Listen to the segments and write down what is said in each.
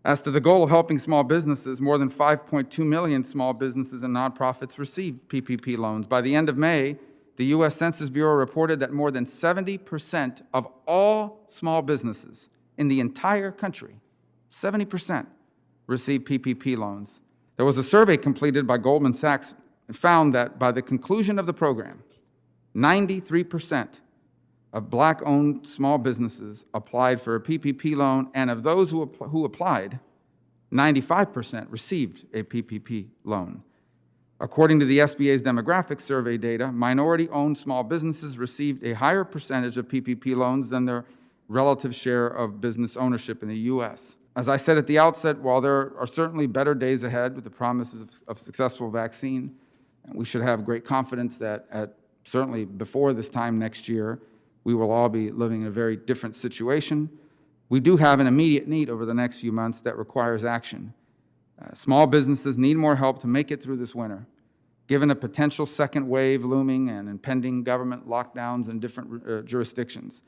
As to the goal of helping small businesses, more than 5.2 million small businesses and nonprofits received PPP loans. By the end of May, the U.S. Census Bureau reported that more than 70% of all small businesses in the entire country, 70%, received PPP loans. There was a survey completed by Goldman Sachs and found that by the conclusion of the program, 93% of Black-owned small businesses applied for a PPP loan, and of those who applied, 95% received a PPP loan. According to the SBA's demographics survey data, minority-owned small businesses received a higher percentage of PPP loans than their relative share of business ownership in the U.S. As I said at the outset, while there are certainly better days ahead with the promises of successful vaccine, we should have great confidence that certainly before this time next year, we will all be living in a very different situation. We do have an immediate need over the next few months that requires action. Small businesses need more help to make it through this winter. Given a potential second wave looming and impending government lockdowns in different jurisdictions,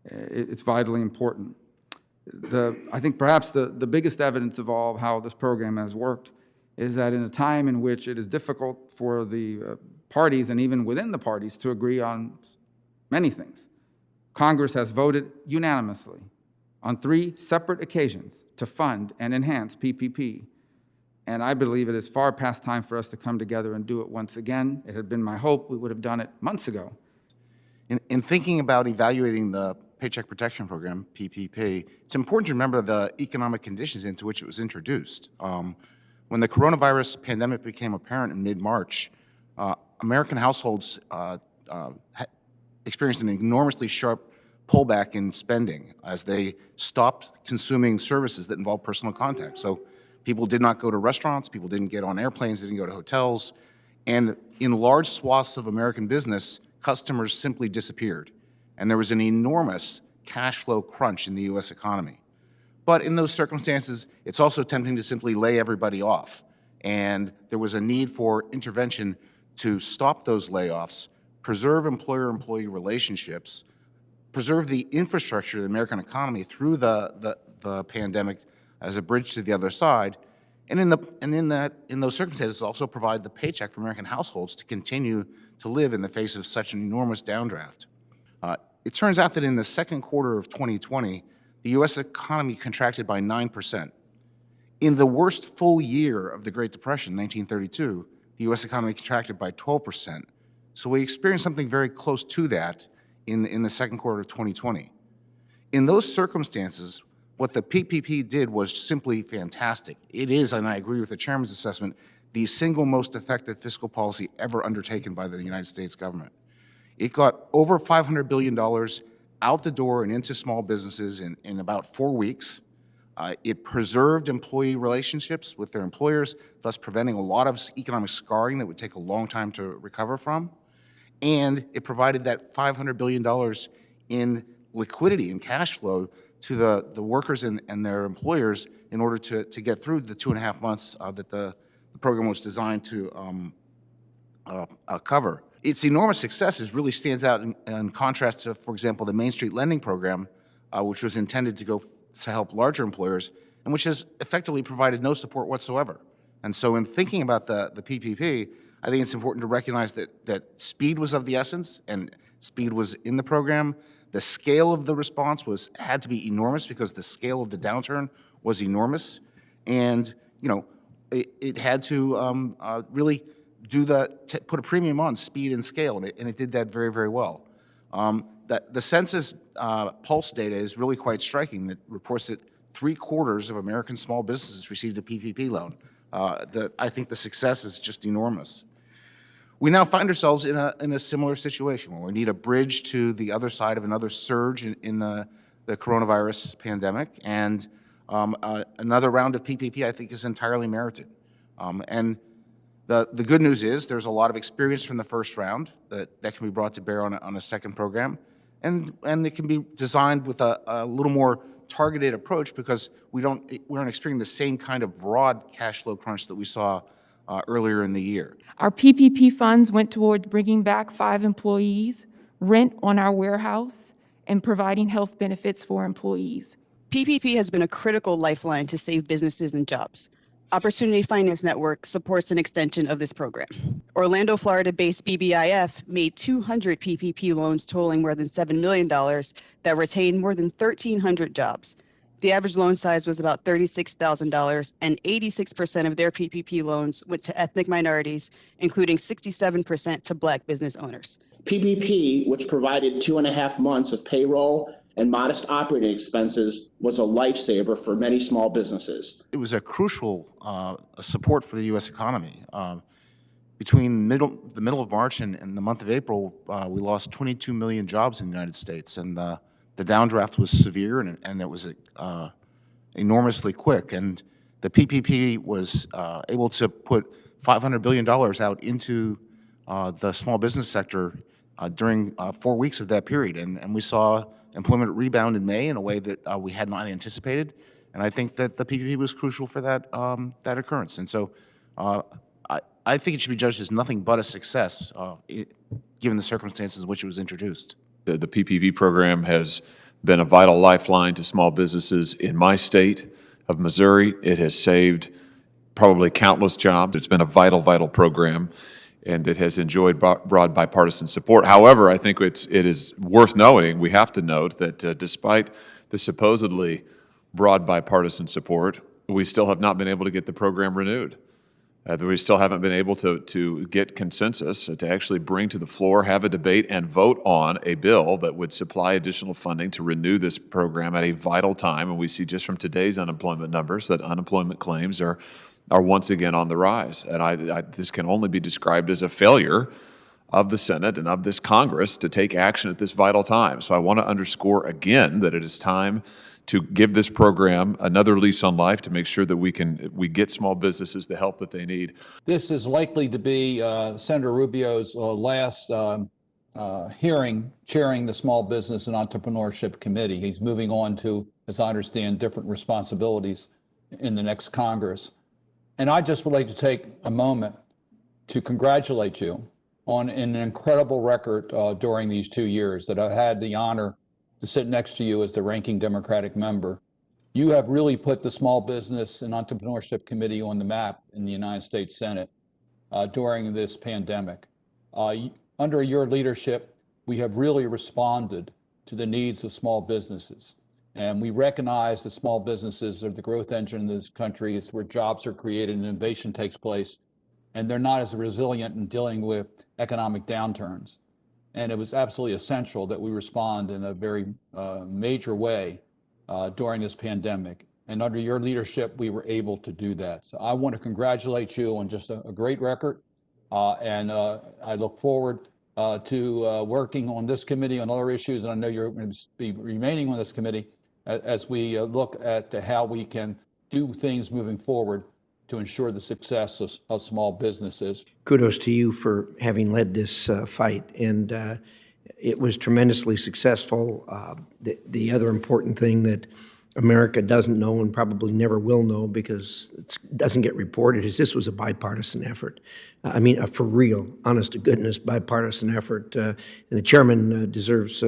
it's vitally important. I think perhaps the biggest evidence of all of how this program has worked is that in a time in which it is difficult for the parties and even within the parties to agree on many things, Congress has voted unanimously on 3 separate occasions to fund and enhance PPP. And I believe it is far past time for us to come together and do it once again. It had been my hope we would have done it months ago. In thinking about evaluating the Paycheck Protection Program, PPP, it's important to remember the economic conditions into which it was introduced. When the coronavirus pandemic became apparent in mid-March, American households experienced an enormously sharp pullback in spending as they stopped consuming services that involve personal contact. So people did not go to restaurants, people didn't get on airplanes, didn't go to hotels, and in large swaths of American business, customers simply disappeared. And there was an enormous cash flow crunch in the U.S. economy. But in those circumstances, it's also tempting to simply lay everybody off. And there was a need for intervention to stop those layoffs, preserve employer-employee relationships, preserve the infrastructure of the American economy through the pandemic as a bridge to the other side, and in those circumstances also provide the paycheck for American households to continue to live in the face of such an enormous downdraft. It turns out that in the second quarter of 2020, the U.S. economy contracted by 9%. In the worst full year of the Great Depression, 1932, the U.S. economy contracted by 12%. So we experienced something very close to that in the second quarter of 2020. In those circumstances, what the PPP did was simply fantastic. It is, and I agree with the chairman's assessment, the single most effective fiscal policy ever undertaken by the United States government. It got over $500 billion out the door and into small businesses in about 4 weeks. It preserved employee relationships with their employers, thus preventing a lot of economic scarring that would take a long time to recover from. And it provided that $500 billion in liquidity and cash flow to the workers and their employers in order to get through the 2.5 months that the program was designed to cover. Its enormous success really stands out in contrast to, for example, the Main Street Lending Program, which was intended to help larger employers, and which has effectively provided no support whatsoever. And so in thinking about the PPP, I think it's important to recognize that speed was of the essence, and speed was in the program. The scale of the response had to be enormous because the scale of the downturn was enormous, and it had to really put a premium on speed and scale, and it did that very, very well. The census pulse data is really quite striking. That reports that 3/4 of American small businesses received a PPP loan. I think the success is just enormous. We now find ourselves in a similar situation where we need a bridge to the other side of another surge in the coronavirus pandemic, and another round of PPP I think is entirely merited. And the good news is there's a lot of experience from the first round that can be brought to bear on a second program, and it can be designed with a little more targeted approach because we aren't experiencing the same kind of broad cash flow crunch that we saw earlier in the year. Our PPP funds went toward bringing back 5 employees, rent on our warehouse, and providing health benefits for employees. PPP has been a critical lifeline to save businesses and jobs. Opportunity Finance Network supports an extension of this program. Orlando, Florida-based BBIF made 200 PPP loans totaling more than $7 million that retained more than 1,300 jobs. The average loan size was about $36,000, and 86% of their PPP loans went to ethnic minorities, including 67% to Black business owners. PPP, which provided 2.5 months of payroll and modest operating expenses, was a lifesaver for many small businesses. It was a crucial support for the U.S. economy. Between the middle of March and the month of April, we lost 22 million jobs in the United States, and the downdraft was severe, and it was enormously quick. And the PPP was able to put $500 billion out into the small business sector during 4 weeks of that period. And we saw employment rebound in May in a way that we had not anticipated. And I think that the PPP was crucial for that, that occurrence. And so I think it should be judged as nothing but a success, given the circumstances in which it was introduced. The PPP program has been a vital lifeline to small businesses in my state of Missouri. It has saved probably countless jobs. It's been a vital, vital program, and it has enjoyed broad bipartisan support. However, I think it is worth noting, we have to note that despite the supposedly broad bipartisan support, we still have not been able to get the program renewed. We still haven't been able to get consensus to actually bring to the floor, have a debate, and vote on a bill that would supply additional funding to renew this program at a vital time. And we see just from today's unemployment numbers that unemployment claims are once again on the rise. And this can only be described as a failure of the Senate and of this Congress to take action at this vital time. So I want to underscore again that it is time to give this program another lease on life to make sure that we get small businesses the help that they need. This is likely to be Senator Rubio's last hearing chairing the Small Business and Entrepreneurship Committee. He's moving on to, as I understand, different responsibilities in the next Congress. And I just would like to take a moment to congratulate you on an incredible record during these 2 years that I've had the honor to sit next to you as the ranking Democratic member. You have really put the Small Business and Entrepreneurship Committee on the map in the United States Senate during this pandemic. Under your leadership, we have really responded to the needs of small businesses. And we recognize that small businesses are the growth engine in this country. It's where jobs are created and innovation takes place. And they're not as resilient in dealing with economic downturns. And it was absolutely essential that we respond in a very major way during this pandemic. And under your leadership, we were able to do that. So I want to congratulate you on just a great record. And I look forward to working on this committee on other issues. And I know you're going to be remaining on this committee as we look at how we can do things moving forward to ensure the success of small businesses. Kudos to you for having led this fight, and it was tremendously successful. The other important thing that America doesn't know and probably never will know because it doesn't get reported is this was a bipartisan effort. I mean, a for real, honest to goodness bipartisan effort. And the chairman deserves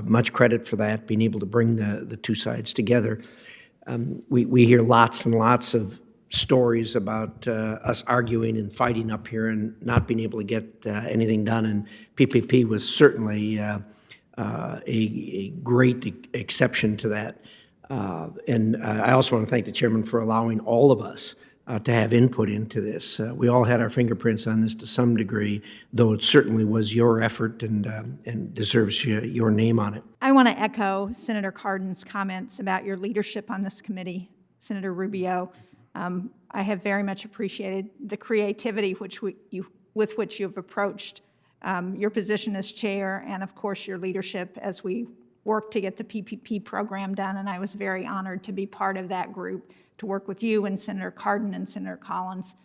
much credit for that, being able to bring the two sides together. We hear lots and lots of stories about us arguing and fighting up here and not being able to get anything done. And PPP was certainly a great exception to that. And I also want to thank the chairman for allowing all of us to have input into this. We all had our fingerprints on this to some degree, though it certainly was your effort and deserves your name on it. I want to echo Senator Cardin's comments about your leadership on this committee, Senator Rubio. I have very much appreciated the creativity with which you've approached your position as chair and, of course, your leadership as we work to get the PPP program done. And I was very honored to be part of that group, to work with you and Senator Cardin and Senator Collins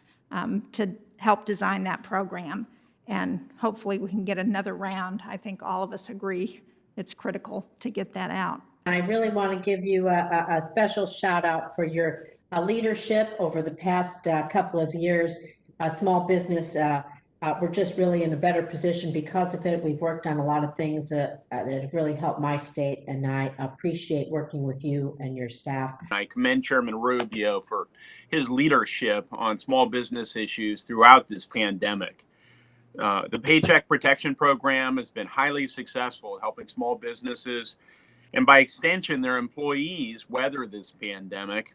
to help design that program. And hopefully we can get another round. I think all of us agree it's critical to get that out. I really want to give you a special shout out for your leadership over the past couple of years. Small business we're just really in a better position because of it. We've worked on a lot of things that have really helped my state, and I appreciate working with you and your staff. I commend Chairman Rubio for his leadership on small business issues throughout this pandemic. The Paycheck Protection Program has been highly successful at helping small businesses and by extension their employees weather this pandemic.